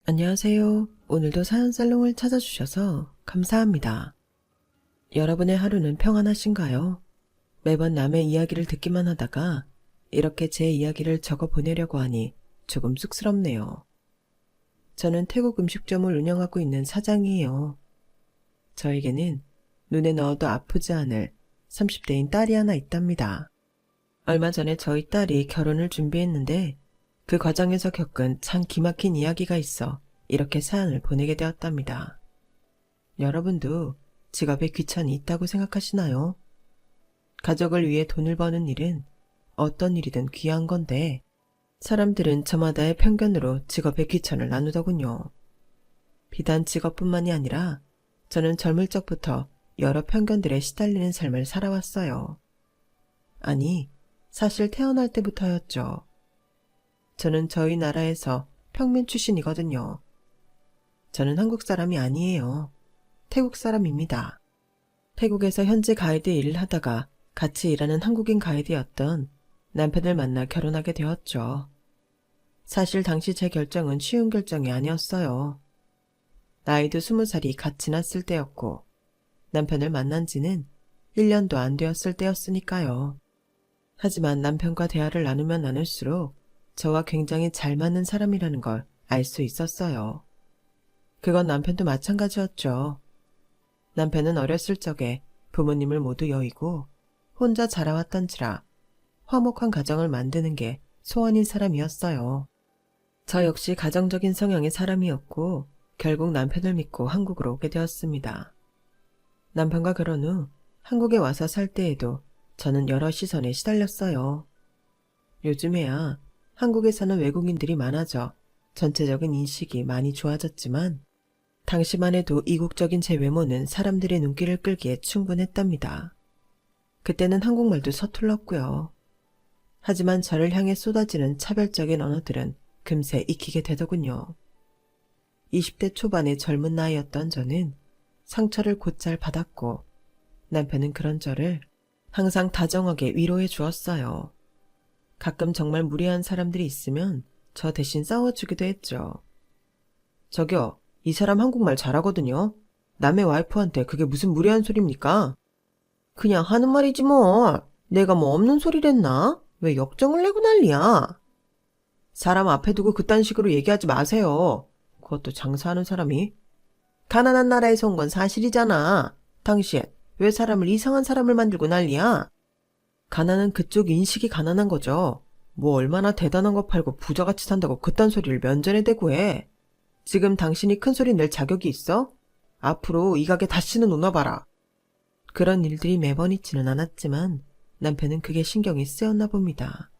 안녕하세요. 오늘도 사연살롱을 찾아주셔서 감사합니다. 여러분의 하루는 평안하신가요? 매번 남의 이야기를 듣기만 하다가 이렇게 제 이야기를 적어 보내려고 하니 조금 쑥스럽네요. 저는 태국 음식점을 운영하고 있는 사장이에요. 저에게는 눈에 넣어도 아프지 않을 30대인 딸이 하나 있답니다. 얼마 전에 저희 딸이 결혼을 준비했는데 그 과정에서 겪은 참 기막힌 이야기가 있어 이렇게 사연을 보내게 되었답니다. 여러분도 직업에 귀천이 있다고 생각하시나요? 가족을 위해 돈을 버는 일은 어떤 일이든 귀한 건데 사람들은 저마다의 편견으로 직업의 귀천을 나누더군요. 비단 직업뿐만이 아니라 저는 젊을 적부터 여러 편견들에 시달리는 삶을 살아왔어요. 아니, 사실 태어날 때부터였죠. 저는 저희 나라에서 평민 출신이거든요. 저는 한국 사람이 아니에요. 태국 사람입니다. 태국에서 현지 가이드 일을 하다가 같이 일하는 한국인 가이드였던 남편을 만나 결혼하게 되었죠. 사실 당시 제 결정은 쉬운 결정이 아니었어요. 나이도 20살이 갓 지났을 때였고 남편을 만난 지는 1년도 안 되었을 때였으니까요. 하지만 남편과 대화를 나누면 나눌수록 저와 굉장히 잘 맞는 사람이라는 걸 알 수 있었어요. 그건 남편도 마찬가지였죠. 남편은 어렸을 적에 부모님을 모두 여의고 혼자 자라왔던지라 화목한 가정을 만드는 게 소원인 사람이었어요. 저 역시 가정적인 성향의 사람이었고 결국 남편을 믿고 한국으로 오게 되었습니다. 남편과 결혼 후 한국에 와서 살 때에도 저는 여러 시선에 시달렸어요. 요즘에야 한국에 사는 외국인들이 많아져 전체적인 인식이 많이 좋아졌지만 당시만 해도 이국적인 제 외모는 사람들의 눈길을 끌기에 충분했답니다. 그때는 한국말도 서툴렀고요. 하지만 저를 향해 쏟아지는 차별적인 언어들은 금세 익히게 되더군요. 20대 초반의 젊은 나이였던 저는 상처를 곧잘 받았고 남편은 그런 저를 항상 다정하게 위로해 주었어요. 가끔 정말 무례한 사람들이 있으면 저 대신 싸워주기도 했죠. 저기요, 이 사람 한국말 잘하거든요. 남의 와이프한테 그게 무슨 무례한 소리입니까? 그냥 하는 말이지 뭐. 내가 뭐 없는 소리를 했나? 왜 역정을 내고 난리야? 사람 앞에 두고 그딴 식으로 얘기하지 마세요. 그것도 장사하는 사람이. 가난한 나라에서 온 건 사실이잖아. 당신 왜 사람을 이상한 사람을 만들고 난리야? 가난은 그쪽 인식이 가난한 거죠. 뭐 얼마나 대단한 거 팔고 부자같이 산다고 그딴 소리를 면전에 대고 해. 지금 당신이 큰 소리 낼 자격이 있어? 앞으로 이 가게 다시는 오나봐라. 그런 일들이 매번 있지는 않았지만 남편은 그게 신경이 쓰였나 봅니다.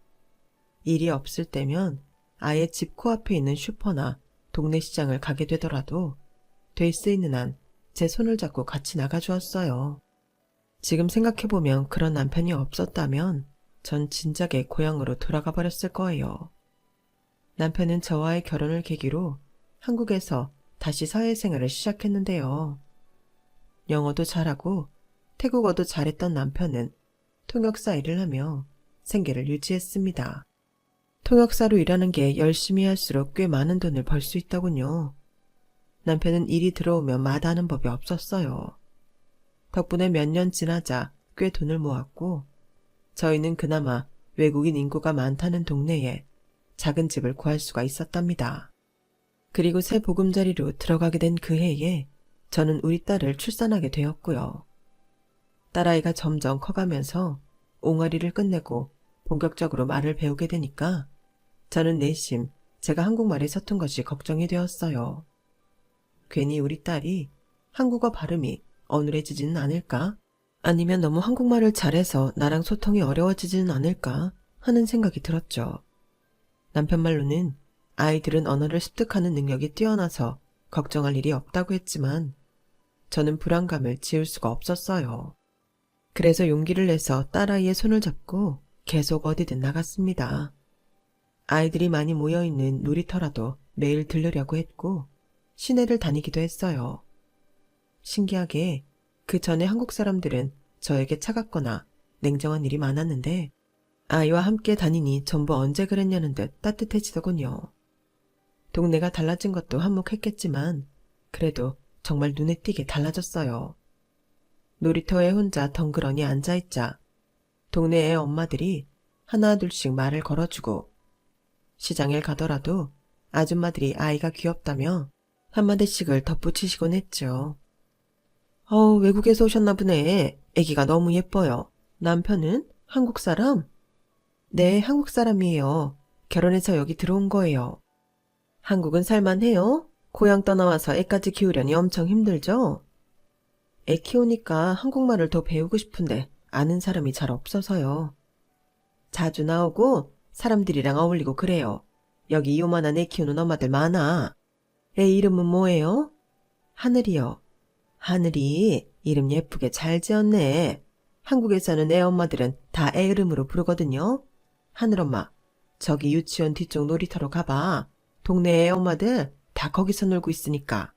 일이 없을 때면 아예 집 코앞에 있는 슈퍼나 동네 시장을 가게 되더라도 될 수 있는 한 제 손을 잡고 같이 나가주었어요. 지금 생각해보면 그런 남편이 없었다면 전 진작에 고향으로 돌아가 버렸을 거예요. 남편은 저와의 결혼을 계기로 한국에서 다시 사회생활을 시작했는데요. 영어도 잘하고 태국어도 잘했던 남편은 통역사 일을 하며 생계를 유지했습니다. 통역사로 일하는 게 열심히 할수록 꽤 많은 돈을 벌 수 있더군요. 남편은 일이 들어오면 마다하는 법이 없었어요. 덕분에 몇 년 지나자 꽤 돈을 모았고 저희는 그나마 외국인 인구가 많다는 동네에 작은 집을 구할 수가 있었답니다. 그리고 새 보금자리로 들어가게 된 그 해에 저는 우리 딸을 출산하게 되었고요. 딸아이가 점점 커가면서 옹알이를 끝내고 본격적으로 말을 배우게 되니까 저는 내심 제가 한국말이 서툰 것이 걱정이 되었어요. 괜히 우리 딸이 한국어 발음이 어눌해지지는 않을까? 아니면 너무 한국말을 잘해서 나랑 소통이 어려워지지는 않을까 하는 생각이 들었죠. 남편 말로는 아이들은 언어를 습득하는 능력이 뛰어나서 걱정할 일이 없다고 했지만 저는 불안감을 지울 수가 없었어요. 그래서 용기를 내서 딸아이의 손을 잡고 계속 어디든 나갔습니다. 아이들이 많이 모여있는 놀이터라도 매일 들르려고 했고 시내를 다니기도 했어요. 신기하게 그 전에 한국 사람들은 저에게 차갑거나 냉정한 일이 많았는데 아이와 함께 다니니 전부 언제 그랬냐는 듯 따뜻해지더군요. 동네가 달라진 것도 한몫했겠지만 그래도 정말 눈에 띄게 달라졌어요. 놀이터에 혼자 덩그러니 앉아있자 동네의 엄마들이 하나둘씩 말을 걸어주고, 시장에 가더라도 아줌마들이 아이가 귀엽다며 한마디씩을 덧붙이시곤 했죠. 외국에서 오셨나 보네. 애기가 너무 예뻐요. 남편은 한국 사람? 네, 한국 사람이에요. 결혼해서 여기 들어온 거예요. 한국은 살만해요? 고향 떠나와서 애까지 키우려니 엄청 힘들죠? 애 키우니까 한국말을 더 배우고 싶은데 아는 사람이 잘 없어서요. 자주 나오고 사람들이랑 어울리고 그래요. 여기 요만한 애 키우는 엄마들 많아. 애 이름은 뭐예요? 하늘이요. 하늘이 이름 예쁘게 잘 지었네. 한국에 사는 애 엄마들은 다 애 이름으로 부르거든요. 하늘엄마, 저기 유치원 뒤쪽 놀이터로 가봐. 동네 애 엄마들 다 거기서 놀고 있으니까.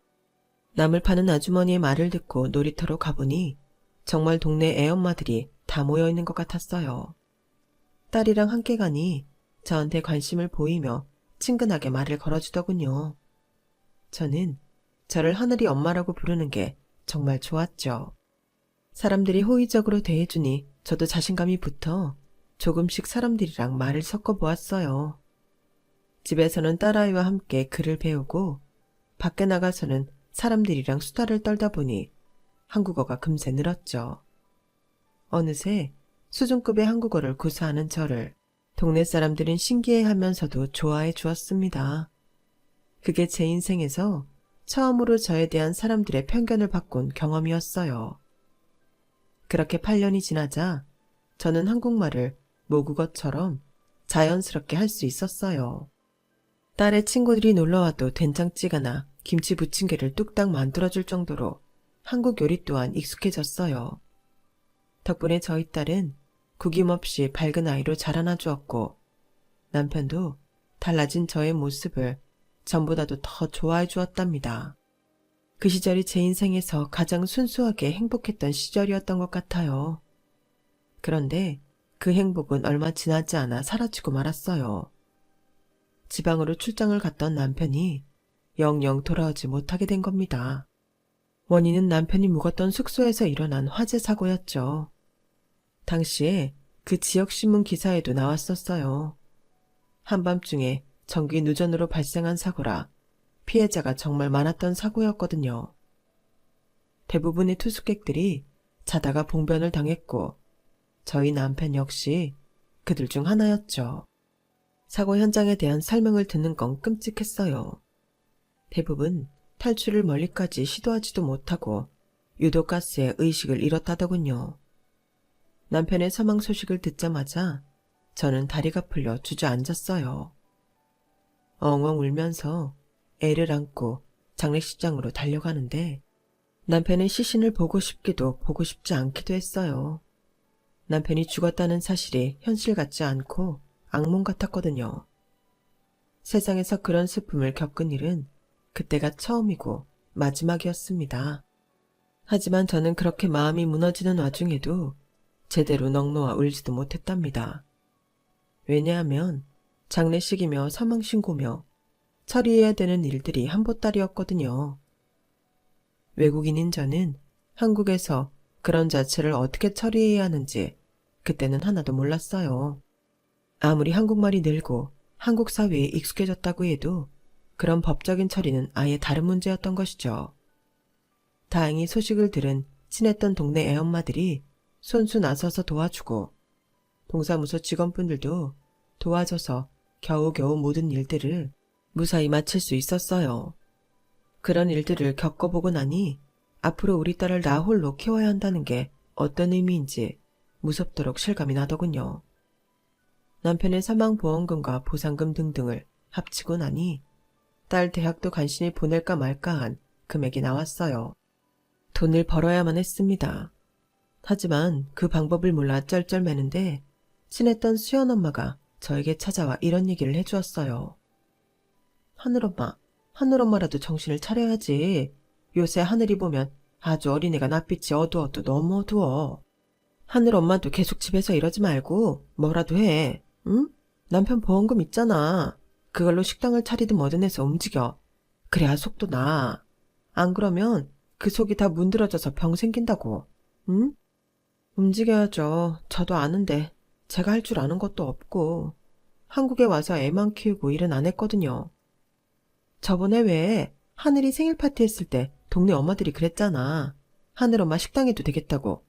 나물 파는 아주머니의 말을 듣고 놀이터로 가보니 정말 동네 애 엄마들이 다 모여있는 것 같았어요. 딸이랑 함께 가니 저한테 관심을 보이며 친근하게 말을 걸어주더군요. 저는 저를 하늘이 엄마라고 부르는 게 정말 좋았죠. 사람들이 호의적으로 대해주니 저도 자신감이 붙어 조금씩 사람들이랑 말을 섞어보았어요. 집에서는 딸아이와 함께 글을 배우고 밖에 나가서는 사람들이랑 수다를 떨다 보니 한국어가 금세 늘었죠. 어느새 수준급의 한국어를 구사하는 저를 동네 사람들은 신기해하면서도 좋아해 주었습니다. 그게 제 인생에서 처음으로 저에 대한 사람들의 편견을 바꾼 경험이었어요. 그렇게 8년이 지나자 저는 한국말을 모국어처럼 자연스럽게 할 수 있었어요. 딸의 친구들이 놀러와도 된장찌개나 김치 부침개를 뚝딱 만들어줄 정도로 한국 요리 또한 익숙해졌어요. 덕분에 저희 딸은 구김없이 밝은 아이로 자라나 주었고 남편도 달라진 저의 모습을 전보다도 더 좋아해 주었답니다. 그 시절이 제 인생에서 가장 순수하게 행복했던 시절이었던 것 같아요. 그런데 그 행복은 얼마 지나지 않아 사라지고 말았어요. 지방으로 출장을 갔던 남편이 영영 돌아오지 못하게 된 겁니다. 원인은 남편이 묵었던 숙소에서 일어난 화재 사고였죠. 당시에 그 지역 신문 기사에도 나왔었어요. 한밤중에 전기 누전으로 발생한 사고라 피해자가 정말 많았던 사고였거든요. 대부분의 투숙객들이 자다가 봉변을 당했고 저희 남편 역시 그들 중 하나였죠. 사고 현장에 대한 설명을 듣는 건 끔찍했어요. 대부분 탈출을 멀리까지 시도하지도 못하고 유독가스에 의식을 잃었다더군요. 남편의 사망 소식을 듣자마자 저는 다리가 풀려 주저앉았어요. 엉엉 울면서 애를 안고 장례식장으로 달려가는데 남편의 시신을 보고 싶기도 보고 싶지 않기도 했어요. 남편이 죽었다는 사실이 현실 같지 않고 악몽 같았거든요. 세상에서 그런 슬픔을 겪은 일은 그때가 처음이고 마지막이었습니다. 하지만 저는 그렇게 마음이 무너지는 와중에도 제대로 넋놓아 울지도 못했답니다. 왜냐하면 장례식이며 사망신고며 처리해야 되는 일들이 한보따리였거든요. 외국인인 저는 한국에서 그런 자체를 어떻게 처리해야 하는지 그때는 하나도 몰랐어요. 아무리 한국말이 늘고 한국 사회에 익숙해졌다고 해도 그런 법적인 처리는 아예 다른 문제였던 것이죠. 다행히 소식을 들은 친했던 동네 애엄마들이 손수 나서서 도와주고 동사무소 직원분들도 도와줘서 겨우겨우 모든 일들을 무사히 마칠 수 있었어요. 그런 일들을 겪어보고 나니 앞으로 우리 딸을 나 홀로 키워야 한다는 게 어떤 의미인지 무섭도록 실감이 나더군요. 남편의 사망보험금과 보상금 등등을 합치고 나니 딸 대학도 간신히 보낼까 말까한 금액이 나왔어요. 돈을 벌어야만 했습니다. 하지만 그 방법을 몰라 쩔쩔매는데 친했던 수연엄마가 저에게 찾아와 이런 얘기를 해주었어요. 하늘엄마라도 정신을 차려야지. 요새 하늘이 보면 아주 어린애가 낯빛이 어두워도 너무 어두워. 하늘엄마도 계속 집에서 이러지 말고 뭐라도 해. 응? 남편 보험금 있잖아. 그걸로 식당을 차리든 뭐든 해서 움직여. 그래야 속도 나. 안 그러면 그 속이 다 문드러져서 병 생긴다고. 응? 움직여야죠. 저도 아는데 제가 할 줄 아는 것도 없고 한국에 와서 애만 키우고 일은 안 했거든요. 저번에 왜 하늘이 생일 파티 했을 때 동네 엄마들이 그랬잖아. 하늘 엄마 식당해도 되겠다고.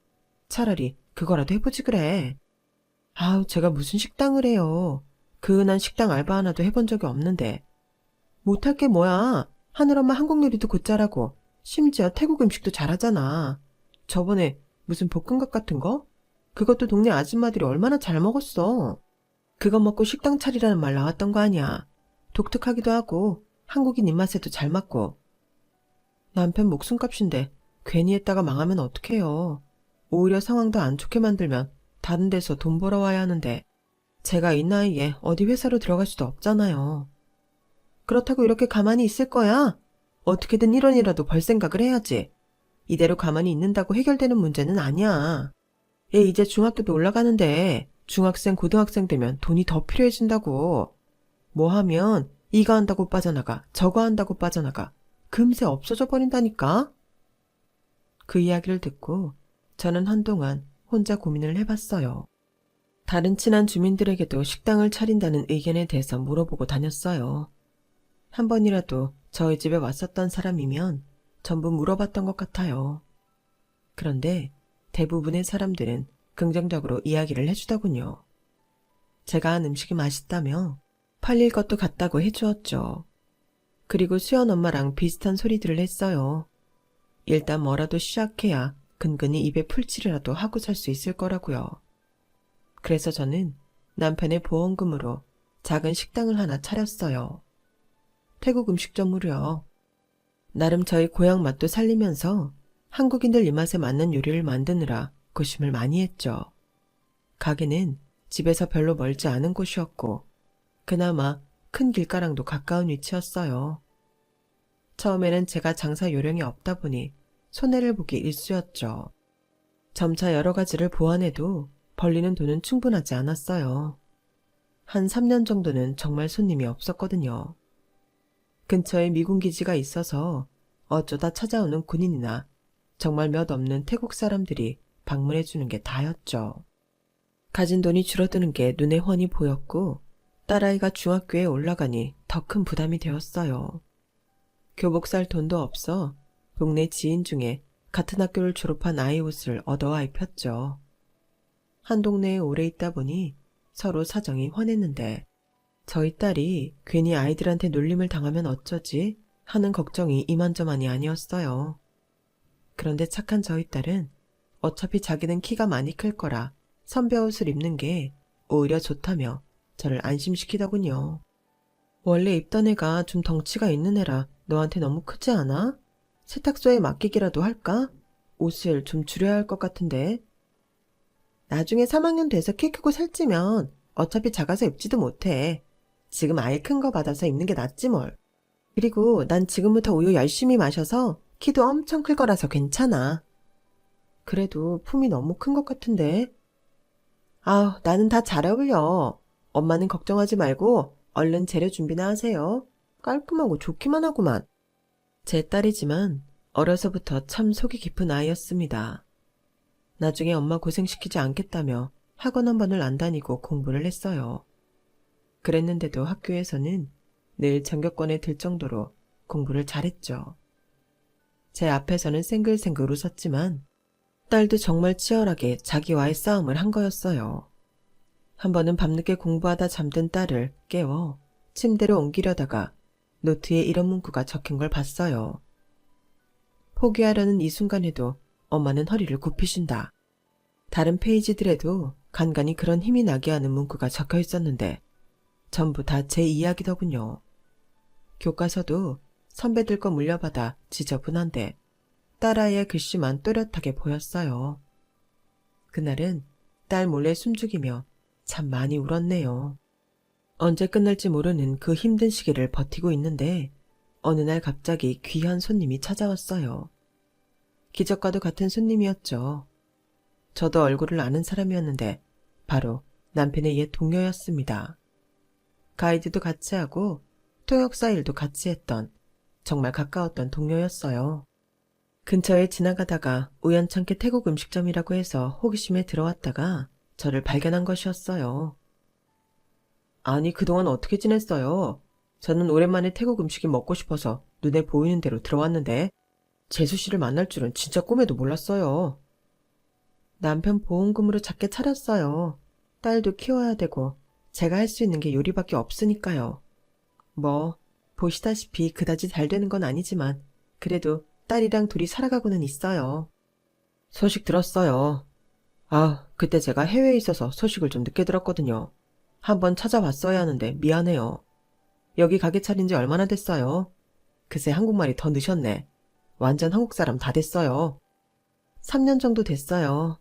차라리 그거라도 해보지 그래. 아우, 제가 무슨 식당을 해요. 그은한 식당 알바 하나도 해본 적이 없는데. 못할 게 뭐야. 하늘엄마 한국 요리도 곧잘하고 심지어 태국 음식도 잘하잖아. 저번에 무슨 볶음밥 같은 거? 그것도 동네 아줌마들이 얼마나 잘 먹었어. 그거 먹고 식당 차리라는 말 나왔던 거 아니야. 독특하기도 하고 한국인 입맛에도 잘 맞고. 남편 목숨값인데 괜히 했다가 망하면 어떡해요. 오히려 상황 더 안 좋게 만들면 다른 데서 돈 벌어와야 하는데 제가 이 나이에 어디 회사로 들어갈 수도 없잖아요. 그렇다고 이렇게 가만히 있을 거야? 어떻게든 1원이라도 벌 생각을 해야지. 이대로 가만히 있는다고 해결되는 문제는 아니야. 얘 이제 중학교도 올라가는데 중학생, 고등학생 되면 돈이 더 필요해진다고. 뭐 하면 이거 한다고 빠져나가, 저거 한다고 빠져나가. 금세 없어져 버린다니까? 그 이야기를 듣고 저는 한동안 혼자 고민을 해봤어요. 다른 친한 주민들에게도 식당을 차린다는 의견에 대해서 물어보고 다녔어요. 한 번이라도 저희 집에 왔었던 사람이면 전부 물어봤던 것 같아요. 그런데 대부분의 사람들은 긍정적으로 이야기를 해주더군요. 제가 한 음식이 맛있다며 팔릴 것도 같다고 해주었죠. 그리고 수연 엄마랑 비슷한 소리들을 했어요. 일단 뭐라도 시작해야 근근히 입에 풀칠이라도 하고 살 수 있을 거라고요. 그래서 저는 남편의 보험금으로 작은 식당을 하나 차렸어요. 태국 음식점으로요. 나름 저희 고향 맛도 살리면서 한국인들 입맛에 맞는 요리를 만드느라 고심을 많이 했죠. 가게는 집에서 별로 멀지 않은 곳이었고 그나마 큰 길가랑도 가까운 위치였어요. 처음에는 제가 장사 요령이 없다 보니 손해를 보기 일쑤였죠. 점차 여러 가지를 보완해도 벌리는 돈은 충분하지 않았어요. 한 3년 정도는 정말 손님이 없었거든요. 근처에 미군 기지가 있어서 어쩌다 찾아오는 군인이나 정말 몇 없는 태국 사람들이 방문해주는 게 다였죠. 가진 돈이 줄어드는 게 눈에 훤히 보였고 딸아이가 중학교에 올라가니 더 큰 부담이 되었어요. 교복 살 돈도 없어 동네 지인 중에 같은 학교를 졸업한 아이 옷을 얻어와 입혔죠. 한 동네에 오래 있다 보니 서로 사정이 훤했는데 저희 딸이 괜히 아이들한테 놀림을 당하면 어쩌지 하는 걱정이 이만저만이 아니었어요. 그런데 착한 저희 딸은 어차피 자기는 키가 많이 클 거라 선배 옷을 입는 게 오히려 좋다며 저를 안심시키더군요. 원래 입던 애가 좀 덩치가 있는 애라 너한테 너무 크지 않아? 세탁소에 맡기기라도 할까? 옷을 좀 줄여야 할 것 같은데. 나중에 3학년 돼서 키 크고 살찌면 어차피 작아서 입지도 못해. 지금 아예 큰 거 받아서 입는 게 낫지 뭘. 그리고 난 지금부터 우유 열심히 마셔서 키도 엄청 클 거라서 괜찮아. 그래도 품이 너무 큰 것 같은데. 아우, 나는 다 잘 어울려. 엄마는 걱정하지 말고 얼른 재료 준비나 하세요. 깔끔하고 좋기만 하구만. 제 딸이지만 어려서부터 참 속이 깊은 아이였습니다. 나중에 엄마 고생시키지 않겠다며 학원 한 번을 안 다니고 공부를 했어요. 그랬는데도 학교에서는 늘 전교권에 들 정도로 공부를 잘했죠. 제 앞에서는 생글생글 웃었지만 딸도 정말 치열하게 자기와의 싸움을 한 거였어요. 한 번은 밤늦게 공부하다 잠든 딸을 깨워 침대로 옮기려다가 노트에 이런 문구가 적힌 걸 봤어요. 포기하려는 이 순간에도 엄마는 허리를 굽히신다. 다른 페이지들에도 간간히 그런 힘이 나게 하는 문구가 적혀 있었는데 전부 다 제 이야기더군요. 교과서도 선배들 거 물려받아 지저분한데 딸아이의 글씨만 또렷하게 보였어요. 그날은 딸 몰래 숨죽이며 참 많이 울었네요. 언제 끝날지 모르는 그 힘든 시기를 버티고 있는데 어느 날 갑자기 귀한 손님이 찾아왔어요. 기적과도 같은 손님이었죠. 저도 얼굴을 아는 사람이었는데 바로 남편의 옛 동료였습니다. 가이드도 같이 하고 통역사 일도 같이 했던 정말 가까웠던 동료였어요. 근처에 지나가다가 우연찮게 태국 음식점이라고 해서 호기심에 들어왔다가 저를 발견한 것이었어요. 아니, 그동안 어떻게 지냈어요? 저는 오랜만에 태국 음식이 먹고 싶어서 눈에 보이는 대로 들어왔는데 재수 씨를 만날 줄은 진짜 꿈에도 몰랐어요. 남편 보험금으로 작게 차렸어요. 딸도 키워야 되고 제가 할 수 있는 게 요리밖에 없으니까요. 뭐 보시다시피 그다지 잘 되는 건 아니지만 그래도 딸이랑 둘이 살아가고는 있어요. 소식 들었어요. 아, 그때 제가 해외에 있어서 소식을 좀 늦게 들었거든요. 한번 찾아봤어야 하는데 미안해요. 여기 가게 차린 지 얼마나 됐어요? 그새 한국말이 더 느셨네. 완전 한국 사람 다 됐어요. 3년 정도 됐어요.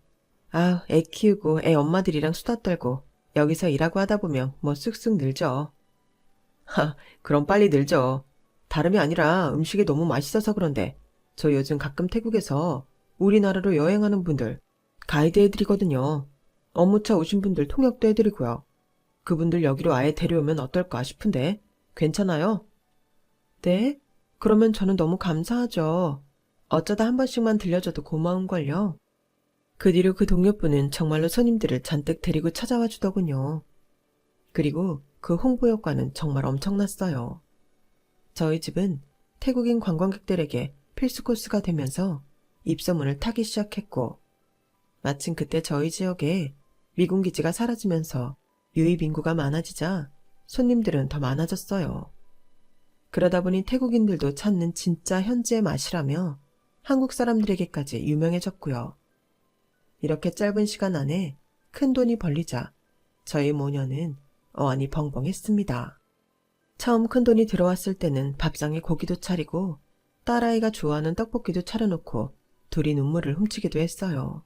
아, 애 키우고 애 엄마들이랑 수다 떨고 여기서 일하고 하다 보면 뭐 쑥쑥 늘죠. 하, 그럼 빨리 늘죠. 다름이 아니라 음식이 너무 맛있어서 그런데 저 요즘 가끔 태국에서 우리나라로 여행하는 분들 가이드 해드리거든요. 업무차 오신 분들 통역도 해드리고요. 그분들 여기로 아예 데려오면 어떨까 싶은데 괜찮아요? 네? 그러면 저는 너무 감사하죠. 어쩌다 한 번씩만 들려줘도 고마운걸요. 그 뒤로 그 동료분은 정말로 손님들을 잔뜩 데리고 찾아와 주더군요. 그리고 그 홍보 효과는 정말 엄청났어요. 저희 집은 태국인 관광객들에게 필수 코스가 되면서 입소문을 타기 시작했고 마침 그때 저희 지역에 미군 기지가 사라지면서 유입 인구가 많아지자 손님들은 더 많아졌어요. 그러다 보니 태국인들도 찾는 진짜 현지의 맛이라며 한국 사람들에게까지 유명해졌고요. 이렇게 짧은 시간 안에 큰 돈이 벌리자 저희 모녀는 어안이 벙벙했습니다. 처음 큰 돈이 들어왔을 때는 밥상에 고기도 차리고 딸아이가 좋아하는 떡볶이도 차려놓고 둘이 눈물을 훔치기도 했어요.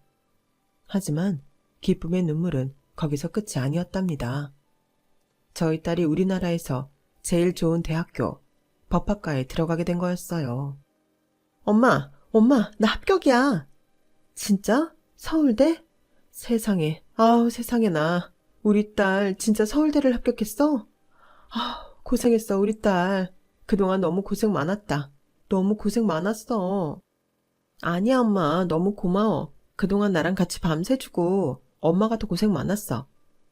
하지만 기쁨의 눈물은 거기서 끝이 아니었답니다. 저희 딸이 우리나라에서 제일 좋은 대학교, 법학과에 들어가게 된 거였어요. 엄마, 나 합격이야. 진짜? 서울대? 세상에, 아우 세상에나. 우리 딸 진짜 서울대를 합격했어? 아, 고생했어 우리 딸. 그동안 너무 고생 많았다. 너무 고생 많았어. 아니야 엄마, 너무 고마워. 그동안 나랑 같이 밤새주고 엄마가 더 고생 많았어.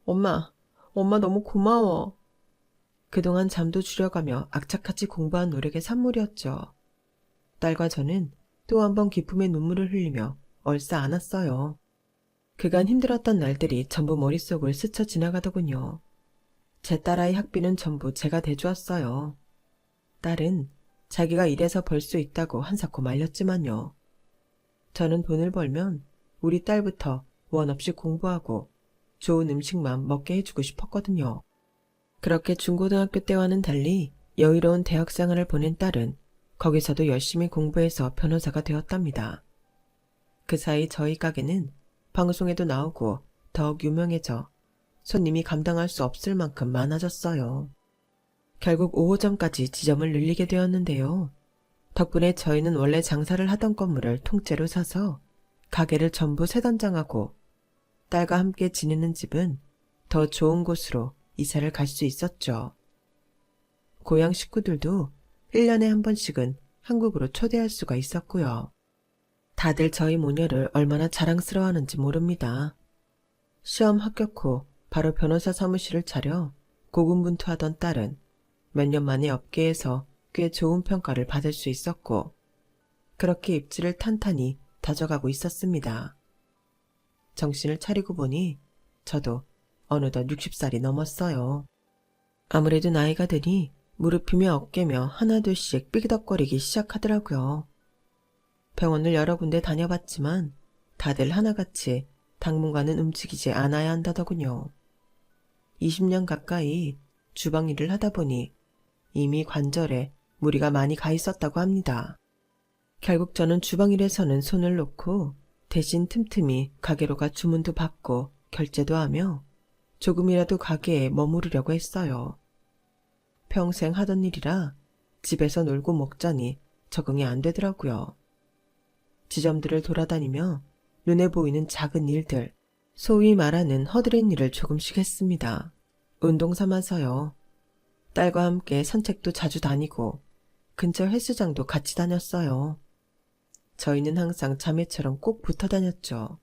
엄마 너무 고마워. 그동안 잠도 줄여가며 악착같이 공부한 노력의 산물이었죠. 딸과 저는 또 한 번 기쁨의 눈물을 흘리며 얼싸 안았어요. 그간 힘들었던 날들이 전부 머릿속을 스쳐 지나가더군요. 제 딸아이 학비는 전부 제가 대주었어요. 딸은 자기가 일해서 벌 수 있다고 한사코 말렸지만요. 저는 돈을 벌면 우리 딸부터 원 없이 공부하고 좋은 음식만 먹게 해주고 싶었거든요. 그렇게 중고등학교 때와는 달리 여유로운 대학 생활을 보낸 딸은 거기서도 열심히 공부해서 변호사가 되었답니다. 그 사이 저희 가게는 방송에도 나오고 더욱 유명해져 손님이 감당할 수 없을 만큼 많아졌어요. 결국 5호점까지 지점을 늘리게 되었는데요. 덕분에 저희는 원래 장사를 하던 건물을 통째로 사서 가게를 전부 새단장하고 딸과 함께 지내는 집은 더 좋은 곳으로 이사를 갈 수 있었죠. 고향 식구들도 1년에 한 번씩은 한국으로 초대할 수가 있었고요. 다들 저희 모녀를 얼마나 자랑스러워하는지 모릅니다. 시험 합격 후 바로 변호사 사무실을 차려 고군분투하던 딸은 몇 년 만에 업계에서 꽤 좋은 평가를 받을 수 있었고 그렇게 입지를 탄탄히 다져가고 있었습니다. 정신을 차리고 보니 저도 어느덧 60살이 넘었어요. 아무래도 나이가 드니 무릎이며 어깨며 하나둘씩 삐그덕거리기 시작하더라고요. 병원을 여러 군데 다녀봤지만 다들 하나같이 당분간은 움직이지 않아야 한다더군요. 20년 가까이 주방 일을 하다 보니 이미 관절에 무리가 많이 가 있었다고 합니다. 결국 저는 주방 일에서는 손을 놓고 대신 틈틈이 가게로 가 주문도 받고 결제도 하며 조금이라도 가게에 머무르려고 했어요. 평생 하던 일이라 집에서 놀고 먹자니 적응이 안 되더라고요. 지점들을 돌아다니며 눈에 보이는 작은 일들, 소위 말하는 허드렛 일을 조금씩 했습니다. 운동 삼아서요. 딸과 함께 산책도 자주 다니고 근처 헬스장도 같이 다녔어요. 저희는 항상 자매처럼 꼭 붙어 다녔죠.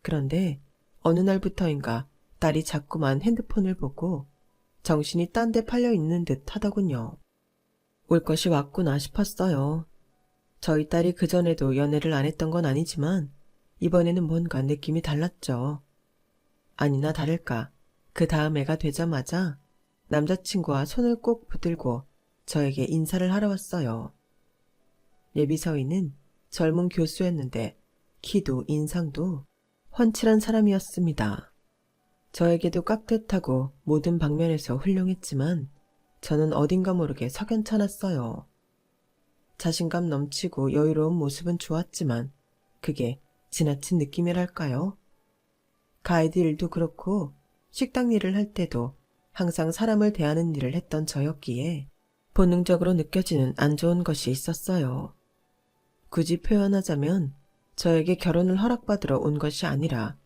그런데 어느 날부터인가 딸이 자꾸만 핸드폰을 보고 정신이 딴 데 팔려 있는 듯 하더군요. 올 것이 왔구나 싶었어요. 저희 딸이 그전에도 연애를 안 했던 건 아니지만 이번에는 뭔가 느낌이 달랐죠. 아니나 다를까 그 다음 애가 되자마자 남자친구와 손을 꼭 붙들고 저에게 인사를 하러 왔어요. 예비서희는 젊은 교수였는데 키도 인상도 훤칠한 사람이었습니다. 저에게도 깍듯하고 모든 방면에서 훌륭했지만 저는 어딘가 모르게 석연찮았어요. 자신감 넘치고 여유로운 모습은 좋았지만 그게 지나친 느낌이랄까요? 가이드 일도 그렇고 식당 일을 할 때도 항상 사람을 대하는 일을 했던 저였기에 본능적으로 느껴지는 안 좋은 것이 있었어요. 굳이 표현하자면 저에게 결혼을 허락받으러 온 것이 아니라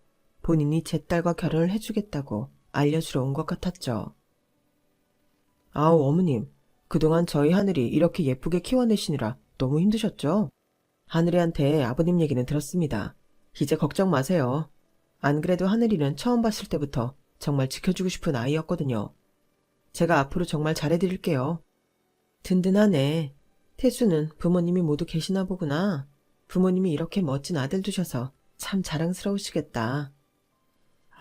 본인이 제 딸과 결혼을 해주겠다고 알려주러 온 것 같았죠. 아우 어머님, 그동안 저희 하늘이 이렇게 예쁘게 키워내시느라 너무 힘드셨죠? 하늘이한테 아버님 얘기는 들었습니다. 이제 걱정 마세요. 안 그래도 하늘이는 처음 봤을 때부터 정말 지켜주고 싶은 아이였거든요. 제가 앞으로 정말 잘해드릴게요. 든든하네. 태수는 부모님이 모두 계시나 보구나. 부모님이 이렇게 멋진 아들 두셔서 참 자랑스러우시겠다.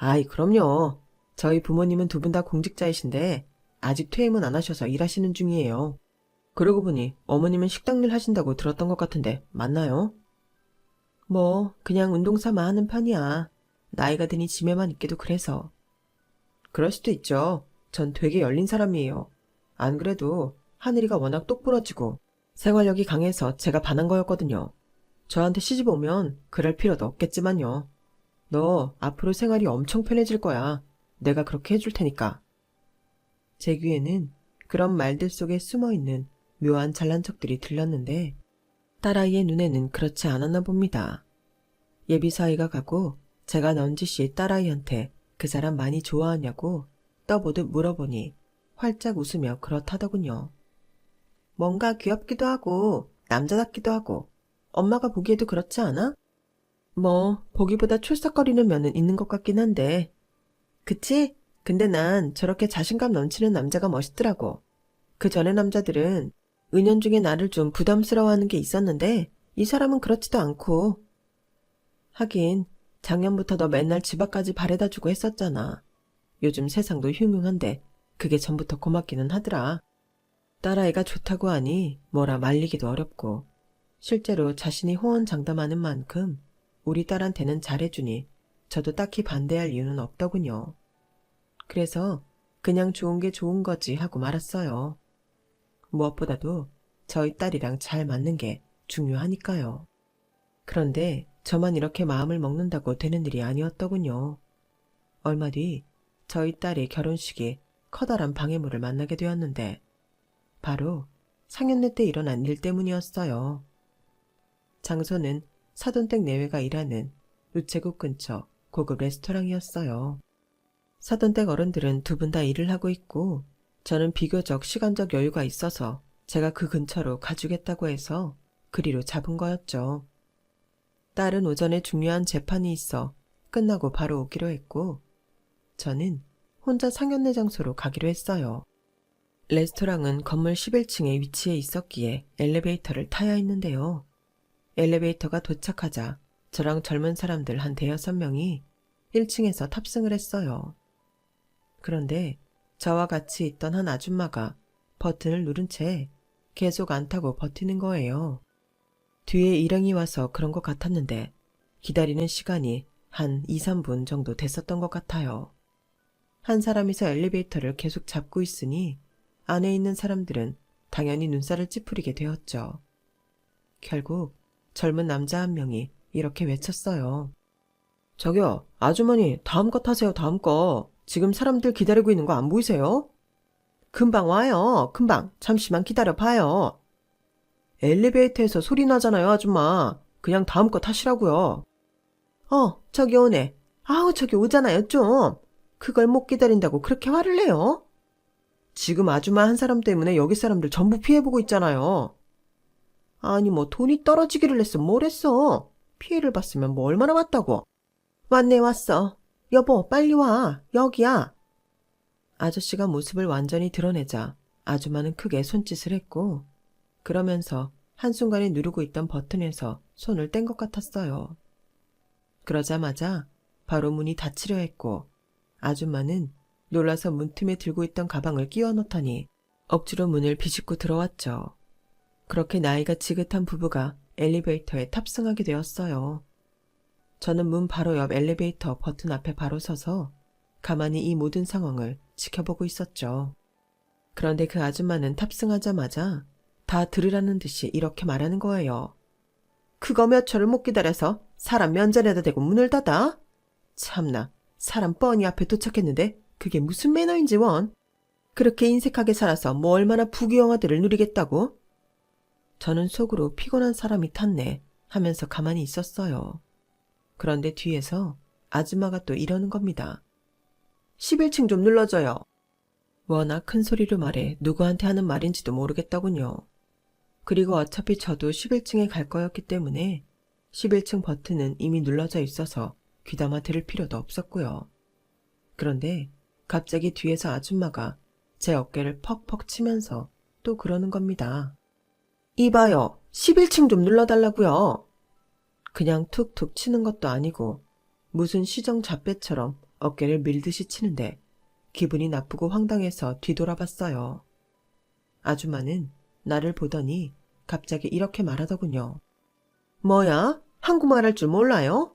아이, 그럼요. 저희 부모님은 두 분 다 공직자이신데 아직 퇴임은 안 하셔서 일하시는 중이에요. 그러고 보니 어머님은 식당 일 하신다고 들었던 것 같은데 맞나요? 뭐 그냥 운동삼아 하는 편이야. 나이가 드니 집에만 있기도 그래서. 그럴 수도 있죠. 전 되게 열린 사람이에요. 안 그래도 하늘이가 워낙 똑부러지고 생활력이 강해서 제가 반한 거였거든요. 저한테 시집 오면 그럴 필요도 없겠지만요. 너 앞으로 생활이 엄청 편해질 거야. 내가 그렇게 해줄 테니까. 제 귀에는 그런 말들 속에 숨어있는 묘한 잘난 척들이 들렸는데 딸아이의 눈에는 그렇지 않았나 봅니다. 예비 사이가 가고 제가 넌지시 딸아이한테 그 사람 많이 좋아하냐고 떠보듯 물어보니 활짝 웃으며 그렇다더군요. 뭔가 귀엽기도 하고 남자답기도 하고 엄마가 보기에도 그렇지 않아? 뭐 보기보다 촐싹거리는 면은 있는 것 같긴 한데. 그치? 근데 난 저렇게 자신감 넘치는 남자가 멋있더라고. 그 전에 남자들은 은연중에 나를 좀 부담스러워하는 게 있었는데 이 사람은 그렇지도 않고. 하긴 작년부터 너 맨날 집 앞까지 바래다주고 했었잖아. 요즘 세상도 흉흉한데 그게 전부터 고맙기는 하더라. 딸아이가 좋다고 하니 뭐라 말리기도 어렵고 실제로 자신이 호언장담하는 만큼 우리 딸한테는 잘해주니 저도 딱히 반대할 이유는 없더군요. 그래서 그냥 좋은 게 좋은 거지 하고 말았어요. 무엇보다도 저희 딸이랑 잘 맞는 게 중요하니까요. 그런데 저만 이렇게 마음을 먹는다고 되는 일이 아니었더군요. 얼마 뒤 저희 딸이 결혼식에 커다란 방해물을 만나게 되었는데 바로 상견례 때 일어난 일 때문이었어요. 장소는 사돈댁 내외가 일하는 우체국 근처 고급 레스토랑이었어요. 사돈댁 어른들은 두 분 다 일을 하고 있고 저는 비교적 시간적 여유가 있어서 제가 그 근처로 가주겠다고 해서 그리로 잡은 거였죠. 딸은 오전에 중요한 재판이 있어 끝나고 바로 오기로 했고 저는 혼자 상견례 장소로 가기로 했어요. 레스토랑은 건물 11층에 위치해 있었기에 엘리베이터를 타야 했는데요. 엘리베이터가 도착하자 저랑 젊은 사람들 한 5-6명이 1층에서 탑승을 했어요. 그런데 저와 같이 있던 한 아줌마가 버튼을 누른 채 계속 안 타고 버티는 거예요. 뒤에 일행이 와서 그런 것 같았는데 기다리는 시간이 한 2-3분 정도 됐었던 것 같아요. 한 사람이서 엘리베이터를 계속 잡고 있으니 안에 있는 사람들은 당연히 눈살을 찌푸리게 되었죠. 결국 젊은 남자 한 명이 이렇게 외쳤어요. 저기요, 아주머니 다음 거 타세요, 다음 거. 지금 사람들 기다리고 있는 거 안 보이세요? 금방 와요, 금방. 잠시만 기다려봐요. 엘리베이터에서 소리 나잖아요, 아줌마. 그냥 다음 거 타시라고요. 저기 오네. 아우, 저기 오잖아요, 좀. 그걸 못 기다린다고 그렇게 화를 내요? 지금 아줌마 한 사람 때문에 여기 사람들 전부 피해보고 있잖아요. 아니 뭐 돈이 떨어지기를 했어 뭘 했어. 피해를 봤으면 뭐 얼마나 왔다고. 왔네 왔어. 여보 빨리 와. 여기야. 아저씨가 모습을 완전히 드러내자 아줌마는 크게 손짓을 했고 그러면서 한순간에 누르고 있던 버튼에서 손을 뗀 것 같았어요. 그러자마자 바로 문이 닫히려 했고 아줌마는 놀라서 문틈에 들고 있던 가방을 끼워 넣더니 억지로 문을 비집고 들어왔죠. 그렇게 나이가 지긋한 부부가 엘리베이터에 탑승하게 되었어요. 저는 문 바로 옆 엘리베이터 버튼 앞에 바로 서서 가만히 이 모든 상황을 지켜보고 있었죠. 그런데 그 아줌마는 탑승하자마자 다 들으라는 듯이 이렇게 말하는 거예요. 그거 몇 초를 못 기다려서 사람 면전에다 대고 문을 닫아? 참나, 사람 뻔히 앞에 도착했는데 그게 무슨 매너인지 원. 그렇게 인색하게 살아서 뭐 얼마나 부귀영화들을 누리겠다고? 저는 속으로 피곤한 사람이 탔네 하면서 가만히 있었어요. 그런데 뒤에서 아줌마가 또 이러는 겁니다. 11층 좀 눌러줘요. 워낙 큰 소리로 말해 누구한테 하는 말인지도 모르겠더군요. 그리고 어차피 저도 11층에 갈 거였기 때문에 11층 버튼은 이미 눌러져 있어서 귀담아 들을 필요도 없었고요. 그런데 갑자기 뒤에서 아줌마가 제 어깨를 퍽퍽 치면서 또 그러는 겁니다. 이봐요. 11층 좀 눌러달라고요. 그냥 툭툭 치는 것도 아니고 무슨 시정잡배처럼 어깨를 밀듯이 치는데 기분이 나쁘고 황당해서 뒤돌아봤어요. 아줌마는 나를 보더니 갑자기 이렇게 말하더군요. 뭐야? 한국말 할 줄 몰라요?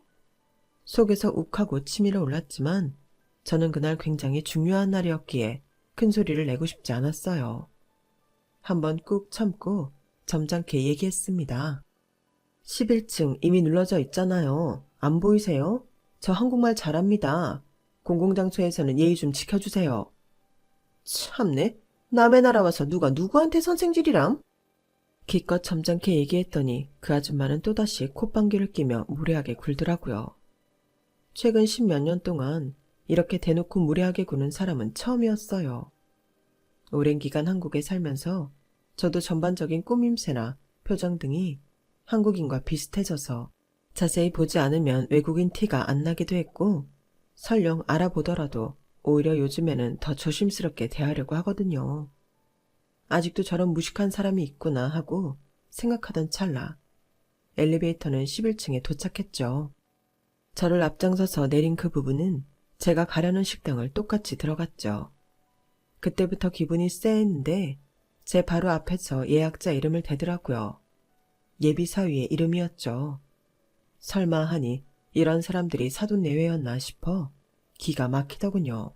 속에서 욱하고 치밀어 올랐지만 저는 그날 굉장히 중요한 날이었기에 큰 소리를 내고 싶지 않았어요. 한번 꾹 참고 점잖게 얘기했습니다. 11층 이미 눌러져 있잖아요. 안 보이세요? 저 한국말 잘합니다. 공공장소에서는 예의 좀 지켜주세요. 참네. 남의 나라 와서 누가 누구한테 선생질이람? 기껏 점잖게 얘기했더니 그 아줌마는 또다시 콧방귀를 끼며 무례하게 굴더라고요. 최근 10몇 년 동안 이렇게 대놓고 무례하게 구는 사람은 처음이었어요. 오랜 기간 한국에 살면서 저도 전반적인 꾸밈새나 표정 등이 한국인과 비슷해져서 자세히 보지 않으면 외국인 티가 안 나기도 했고 설령 알아보더라도 오히려 요즘에는 더 조심스럽게 대하려고 하거든요. 아직도 저런 무식한 사람이 있구나 하고 생각하던 찰나 엘리베이터는 11층에 도착했죠. 저를 앞장서서 내린 그 부부는 제가 가려는 식당을 똑같이 들어갔죠. 그때부터 기분이 쎄했는데 제 바로 앞에서 예약자 이름을 대더라고요. 예비사위의 이름이었죠. 설마 하니 이런 사람들이 사돈내외였나 싶어 기가 막히더군요.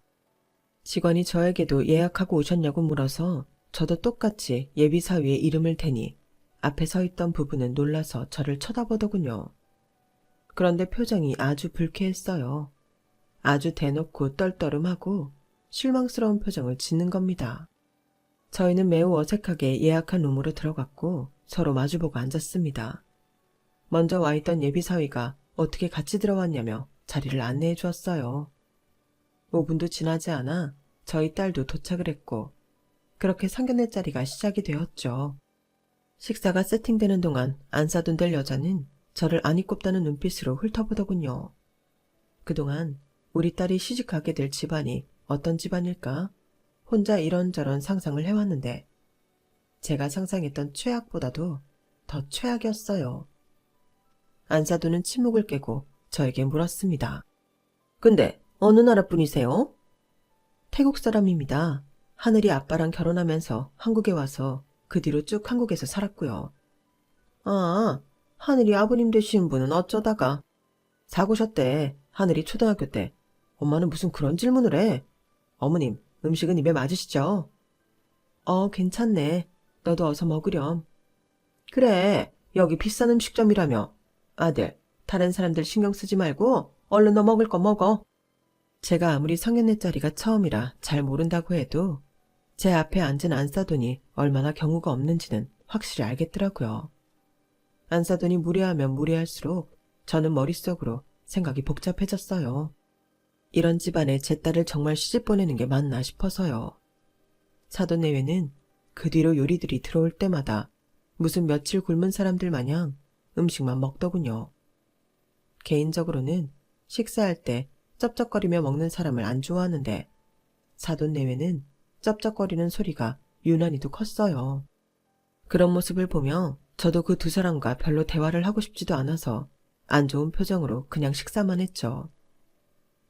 직원이 저에게도 예약하고 오셨냐고 물어서 저도 똑같이 예비사위의 이름을 대니 앞에 서 있던 부부는 놀라서 저를 쳐다보더군요. 그런데 표정이 아주 불쾌했어요. 아주 대놓고 떨떠름하고 실망스러운 표정을 짓는 겁니다. 저희는 매우 어색하게 예약한 룸으로 들어갔고 서로 마주보고 앉았습니다. 먼저 와 있던 예비사위가 어떻게 같이 들어왔냐며 자리를 안내해 주었어요. 5분도 지나지 않아 저희 딸도 도착을 했고 그렇게 상견례 자리가 시작이 되었죠. 식사가 세팅되는 동안 안 사돈 될 여자는 저를 아니 꼽다는 눈빛으로 훑어보더군요. 그동안 우리 딸이 시집가게 될 집안이 어떤 집안일까? 혼자 이런저런 상상을 해왔는데 제가 상상했던 최악보다도 더 최악이었어요. 안사돈은 침묵을 깨고 저에게 물었습니다. 근데 어느 나라 분이세요? 태국 사람입니다. 하늘이 아빠랑 결혼하면서 한국에 와서 그 뒤로 쭉 한국에서 살았고요. 아, 하늘이 아버님 되시는 분은 어쩌다가? 사고셨대. 하늘이 초등학교 때. 엄마는 무슨 그런 질문을 해. 어머님, 음식은 입에 맞으시죠? 괜찮네. 너도 어서 먹으렴. 그래, 여기 비싼 음식점이라며. 아들, 다른 사람들 신경 쓰지 말고 얼른 너 먹을 거 먹어. 제가 아무리 상견례 자리가 처음이라 잘 모른다고 해도 제 앞에 앉은 안사돈이 얼마나 경우가 없는지는 확실히 알겠더라고요. 안사돈이 무례하면 무례할수록 저는 머릿속으로 생각이 복잡해졌어요. 이런 집안에 제 딸을 정말 시집 보내는 게 맞나 싶어서요. 사돈 내외는 그 뒤로 요리들이 들어올 때마다 무슨 며칠 굶은 사람들 마냥 음식만 먹더군요. 개인적으로는 식사할 때 쩝쩝거리며 먹는 사람을 안 좋아하는데 사돈 내외는 쩝쩝거리는 소리가 유난히도 컸어요. 그런 모습을 보며 저도 그 두 사람과 별로 대화를 하고 싶지도 않아서 안 좋은 표정으로 그냥 식사만 했죠.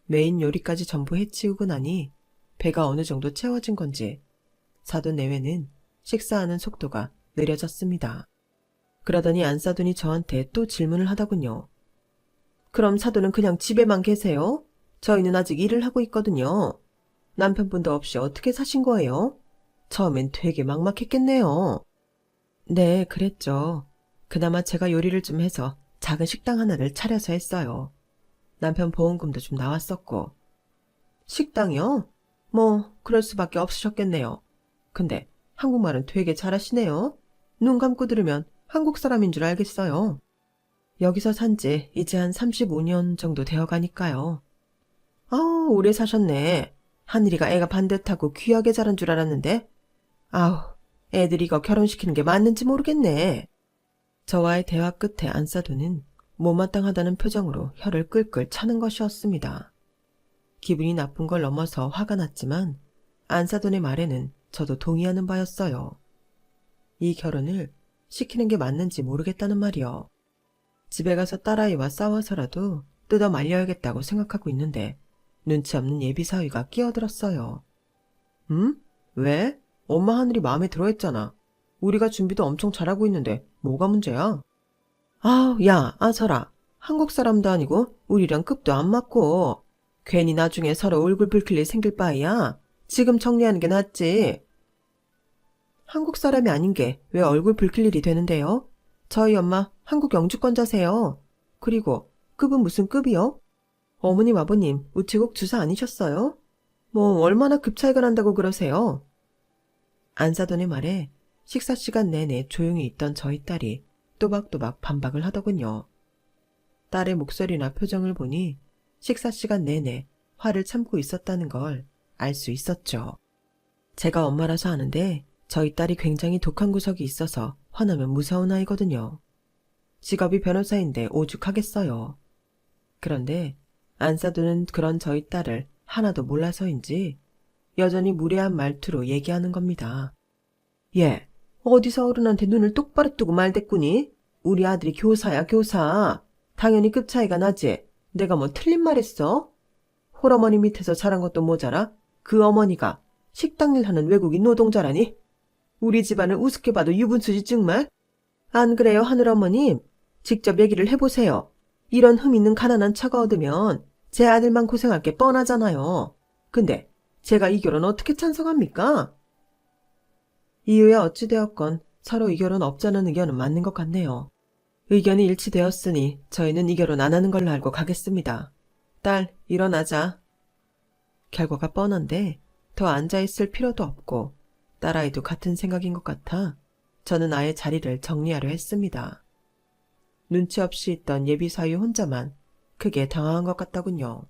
메인 요리까지 전부 해치우고 나니 배가 어느 정도 채워진 건지 사돈 내외는 식사하는 속도가 느려졌습니다. 그러더니 안사돈이 저한테 또 질문을 하더군요. 그럼 사돈은 그냥 집에만 계세요? 저희는 아직 일을 하고 있거든요. 남편분도 없이 어떻게 사신 거예요? 처음엔 되게 막막했겠네요. 네, 그랬죠. 그나마 제가 요리를 좀 해서 작은 식당 하나를 차려서 했어요. 남편 보험금도 좀 나왔었고. 식당이요? 뭐 그럴 수밖에 없으셨겠네요. 근데 한국말은 되게 잘하시네요. 눈 감고 들으면 한국 사람인 줄 알겠어요. 여기서 산지 이제 한 35년 정도 되어 가니까요. 아우, 오래 사셨네. 하늘이가 애가 반듯하고 귀하게 자란 줄 알았는데. 아우, 애들 이거 결혼시키는 게 맞는지 모르겠네. 저와의 대화 끝에 안사돈은 못마땅하다는 표정으로 혀를 끌끌 차는 것이었습니다. 기분이 나쁜 걸 넘어서 화가 났지만 안사돈의 말에는 저도 동의하는 바였어요. 이 결혼을 시키는 게 맞는지 모르겠다는 말이요. 집에 가서 딸아이와 싸워서라도 뜯어 말려야겠다고 생각하고 있는데 눈치 없는 예비사위가 끼어들었어요. 왜? 엄마 하늘이 마음에 들어 했잖아. 우리가 준비도 엄청 잘하고 있는데 뭐가 문제야? 아우, 야, 아서라. 한국 사람도 아니고 우리랑 급도 안 맞고 괜히 나중에 서로 얼굴 붉힐 일 생길 바에야 지금 정리하는 게 낫지. 한국 사람이 아닌 게 왜 얼굴 붉힐 일이 되는데요? 저희 엄마 한국 영주권자세요. 그리고 급은 무슨 급이요? 어머님 아버님 우체국 주사 아니셨어요? 뭐 얼마나 급 차이가 난다고 그러세요? 안사돈의 말에 식사 시간 내내 조용히 있던 저희 딸이 또박또박 반박을 하더군요. 딸의 목소리나 표정을 보니 식사 시간 내내 화를 참고 있었다는 걸 알 수 있었죠. 제가 엄마라서 아는데 저희 딸이 굉장히 독한 구석이 있어서 화나면 무서운 아이거든요. 직업이 변호사인데 오죽하겠어요. 그런데 안사돈은 그런 저희 딸을 하나도 몰라서인지 여전히 무례한 말투로 얘기하는 겁니다. 얘, 어디서 어른한테 눈을 똑바로 뜨고 말댔구니? 우리 아들이 교사야, 교사. 당연히 급 차이가 나지. 내가 뭐 틀린 말 했어? 홀어머니 밑에서 자란 것도 모자라 그 어머니가 식당 일 하는 외국인 노동자라니? 우리 집안을 우습게 봐도 유분수지 정말? 안 그래요, 하늘어머님? 직접 얘기를 해보세요. 이런 흠 있는 가난한 처가 얻으면 제 아들만 고생할 게 뻔하잖아요. 근데 제가 이 결혼 어떻게 찬성합니까? 이후에 어찌되었건 서로 이 결혼 없자는 의견은 맞는 것 같네요. 의견이 일치되었으니 저희는 이 결혼 안 하는 걸로 알고 가겠습니다. 딸, 일어나자. 결과가 뻔한데 더 앉아있을 필요도 없고 딸아이도 같은 생각인 것 같아 저는 아예 자리를 정리하려 했습니다. 눈치 없이 있던 예비사위 혼자만 크게 당황한 것 같더군요.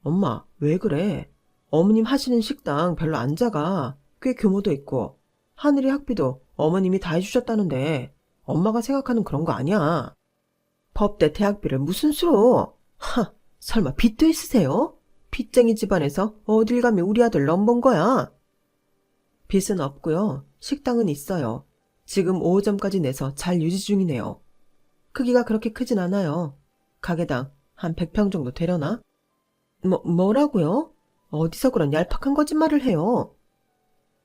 엄마, 왜 그래? 어머님 하시는 식당 별로 안 작아. 꽤 규모도 있고 하늘이 학비도 어머님이 다 해주셨다는데 엄마가 생각하는 그런 거 아니야. 법대 대학비를 무슨 수로? 하, 설마 빚도 있으세요? 빚쟁이 집안에서 어딜 가면 우리 아들 넘본 거야. 빚은 없고요. 식당은 있어요. 지금 5호점까지 내서 잘 유지 중이네요. 크기가 그렇게 크진 않아요. 가게당 한 100평 정도 되려나? 뭐라고요? 어디서 그런 얄팍한 거짓말을 해요?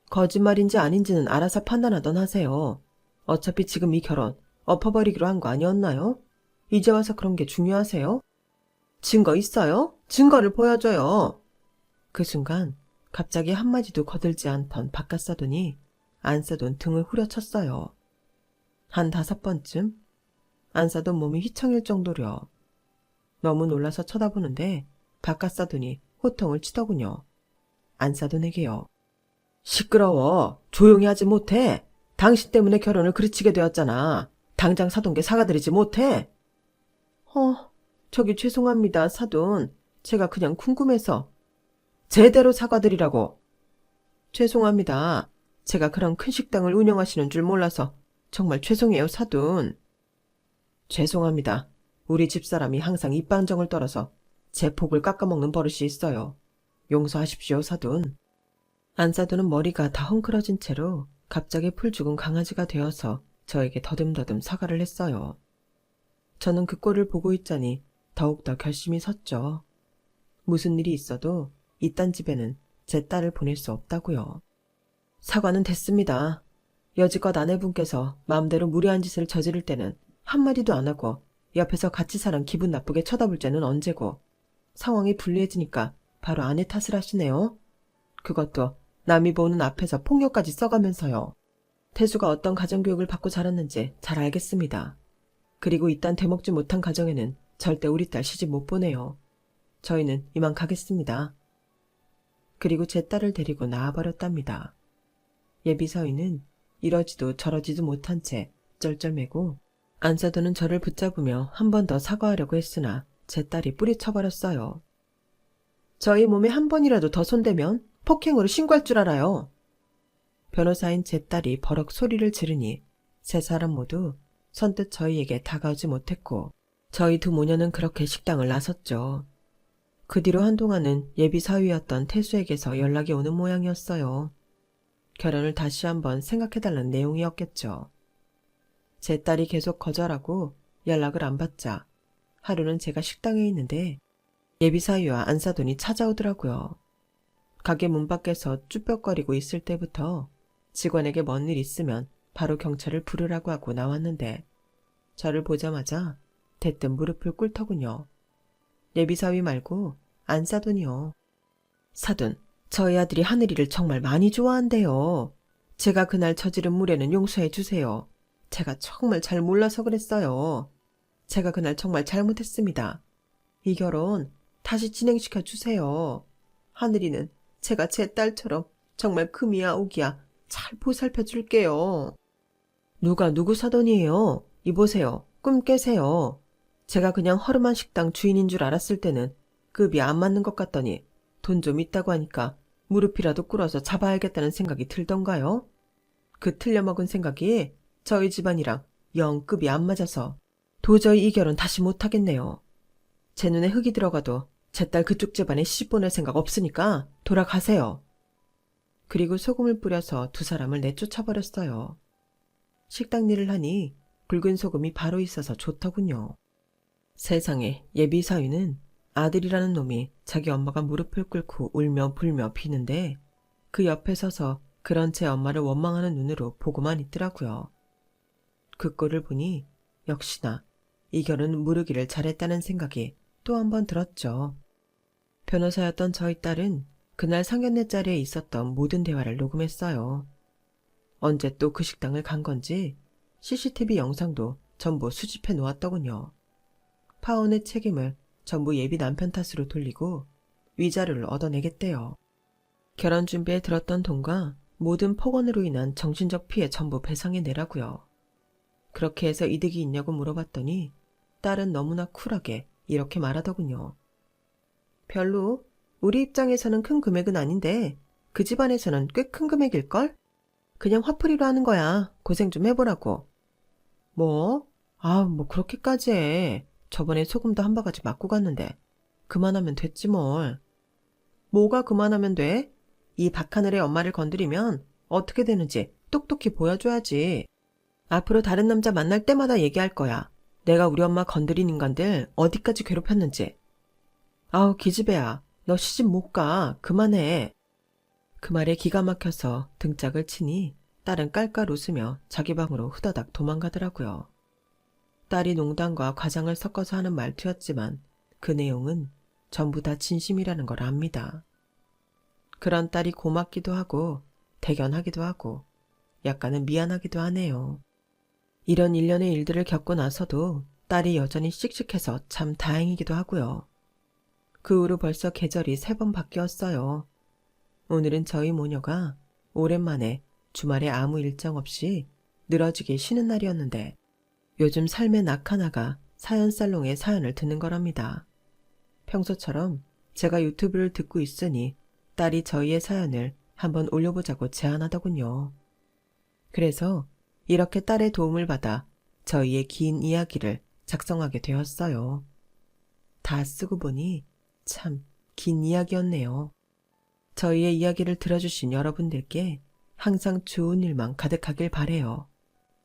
거짓말인지 아닌지는 알아서 판단하던 하세요. 어차피 지금 이 결혼 엎어버리기로 한 거 아니었나요? 이제 와서 그런 게 중요하세요? 증거 있어요? 증거를 보여줘요. 그 순간 갑자기 한마디도 거들지 않던 바깥사돈이 안사돈 등을 후려쳤어요. 한 5번쯤 안사돈 몸이 휘청일 정도려. 너무 놀라서 쳐다보는데 바깥사돈이 호통을 치더군요. 안사돈에게요. 시끄러워. 조용히 하지 못해. 당신 때문에 결혼을 그르치게 되었잖아. 당장 사돈께 사과드리지 못해. 저기 죄송합니다, 사돈. 제가 그냥 궁금해서. 제대로 사과드리라고. 죄송합니다. 제가 그런 큰 식당을 운영하시는 줄 몰라서 정말 죄송해요, 사돈. 죄송합니다. 우리 집사람이 항상 입방정을 떨어서 제 폭을 깎아먹는 버릇이 있어요. 용서하십시오, 사돈. 안사돈은 머리가 다 헝클어진 채로 갑자기 풀 죽은 강아지가 되어서 저에게 더듬더듬 사과를 했어요. 저는 그 꼴을 보고 있자니 더욱더 결심이 섰죠. 무슨 일이 있어도 이딴 집에는 제 딸을 보낼 수 없다고요. 사과는 됐습니다. 여지껏 아내분께서 마음대로 무례한 짓을 저지를 때는 한마디도 안 하고 옆에서 같이 사람 기분 나쁘게 쳐다볼 때는 언제고, 상황이 불리해지니까 바로 아내 탓을 하시네요. 그것도 남이 보는 앞에서 폭력까지 써가면서요. 태수가 어떤 가정교육을 받고 자랐는지 잘 알겠습니다. 그리고 이딴 되먹지 못한 가정에는 절대 우리 딸 시집 못 보내요. 저희는 이만 가겠습니다. 그리고 제 딸을 데리고 나와버렸답니다. 예비서인은 이러지도 저러지도 못한 채 쩔쩔매고, 안사돈은 저를 붙잡으며 한 번 더 사과하려고 했으나 제 딸이 뿌리쳐버렸어요. 저희 몸에 한 번이라도 더 손대면 폭행으로 신고할 줄 알아요. 변호사인 제 딸이 버럭 소리를 지르니 세 사람 모두 선뜻 저희에게 다가오지 못했고, 저희 두 모녀는 그렇게 식당을 나섰죠. 그 뒤로 한동안은 예비 사위였던 태수에게서 연락이 오는 모양이었어요. 결혼을 다시 한번 생각해달라는 내용이었겠죠. 제 딸이 계속 거절하고 연락을 안 받자 하루는 제가 식당에 있는데 예비 사위와 안사돈이 찾아오더라고요. 가게 문 밖에서 쭈뼛거리고 있을 때부터 직원에게 뭔 일 있으면 바로 경찰을 부르라고 하고 나왔는데, 저를 보자마자 대뜸 무릎을 꿇더군요. 예비사위 말고 안사돈이요. 사돈, 저희 아들이 하늘이를 정말 많이 좋아한대요. 제가 그날 저지른 무례는 용서해 주세요. 제가 정말 잘 몰라서 그랬어요. 제가 그날 정말 잘못했습니다. 이 결혼 다시 진행시켜 주세요. 하늘이는 제가 제 딸처럼 정말 금이야 옥이야 잘 보살펴 줄게요. 누가 누구 사돈이에요? 이보세요. 꿈 깨세요. 제가 그냥 허름한 식당 주인인 줄 알았을 때는 급이 안 맞는 것 같더니 돈 좀 있다고 하니까 무릎이라도 꿇어서 잡아야겠다는 생각이 들던가요? 그 틀려먹은 생각이 저희 집안이랑 영 급이 안 맞아서 도저히 이 결혼 다시 못하겠네요. 제 눈에 흙이 들어가도 제 딸 그쪽 집안에 시집 보낼 생각 없으니까 돌아가세요. 그리고 소금을 뿌려서 두 사람을 내쫓아버렸어요. 식당 일을 하니 굵은 소금이 바로 있어서 좋더군요. 세상에, 예비 사위는 아들이라는 놈이 자기 엄마가 무릎을 꿇고 울며 불며 비는데 그 옆에 서서 그런 제 엄마를 원망하는 눈으로 보고만 있더라고요. 그 꼴을 보니 역시나 이 결혼 무르기를 잘했다는 생각이 또 한 번 들었죠. 변호사였던 저희 딸은 그날 상견례 자리에 있었던 모든 대화를 녹음했어요. 언제 또 그 식당을 간 건지 CCTV 영상도 전부 수집해 놓았더군요. 파혼의 책임을 전부 예비 남편 탓으로 돌리고 위자료를 얻어내겠대요. 결혼 준비에 들었던 돈과 모든 폭언으로 인한 정신적 피해 전부 배상해 내라고요. 그렇게 해서 이득이 있냐고 물어봤더니 딸은 너무나 쿨하게 이렇게 말하더군요. 별로 우리 입장에서는 큰 금액은 아닌데 그 집안에서는 꽤 큰 금액일걸? 그냥 화풀이로 하는 거야. 고생 좀 해보라고. 뭐? 뭐 그렇게까지 해. 저번에 소금도 한 바가지 맞고 갔는데 그만하면 됐지 뭘. 뭐가 그만하면 돼? 이 박하늘의 엄마를 건드리면 어떻게 되는지 똑똑히 보여줘야지. 앞으로 다른 남자 만날 때마다 얘기할 거야. 내가 우리 엄마 건드린 인간들 어디까지 괴롭혔는지. 아우 기집애야. 너 시집 못 가. 그만해. 그 말에 기가 막혀서 등짝을 치니 딸은 깔깔 웃으며 자기 방으로 후다닥 도망가더라고요. 딸이 농담과 과장을 섞어서 하는 말투였지만 그 내용은 전부 다 진심이라는 걸 압니다. 그런 딸이 고맙기도 하고 대견하기도 하고 약간은 미안하기도 하네요. 이런 일련의 일들을 겪고 나서도 딸이 여전히 씩씩해서 참 다행이기도 하고요. 그 후로 벌써 계절이 3번 바뀌었어요. 오늘은 저희 모녀가 오랜만에 주말에 아무 일정 없이 늘어지게 쉬는 날이었는데 요즘 삶의 낙하나가 사연살롱의 사연을 듣는 거랍니다. 평소처럼 제가 유튜브를 듣고 있으니 딸이 저희의 사연을 한번 올려보자고 제안하더군요. 그래서 이렇게 딸의 도움을 받아 저희의 긴 이야기를 작성하게 되었어요. 다 쓰고 보니 참 긴 이야기였네요. 저희의 이야기를 들어주신 여러분들께 항상 좋은 일만 가득하길 바래요.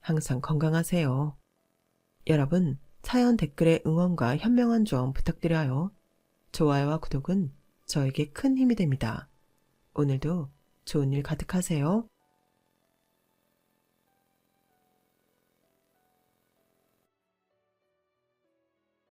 항상 건강하세요. 여러분, 사연 댓글에 응원과 현명한 조언 부탁드려요. 좋아요와 구독은 저에게 큰 힘이 됩니다. 오늘도 좋은 일 가득하세요.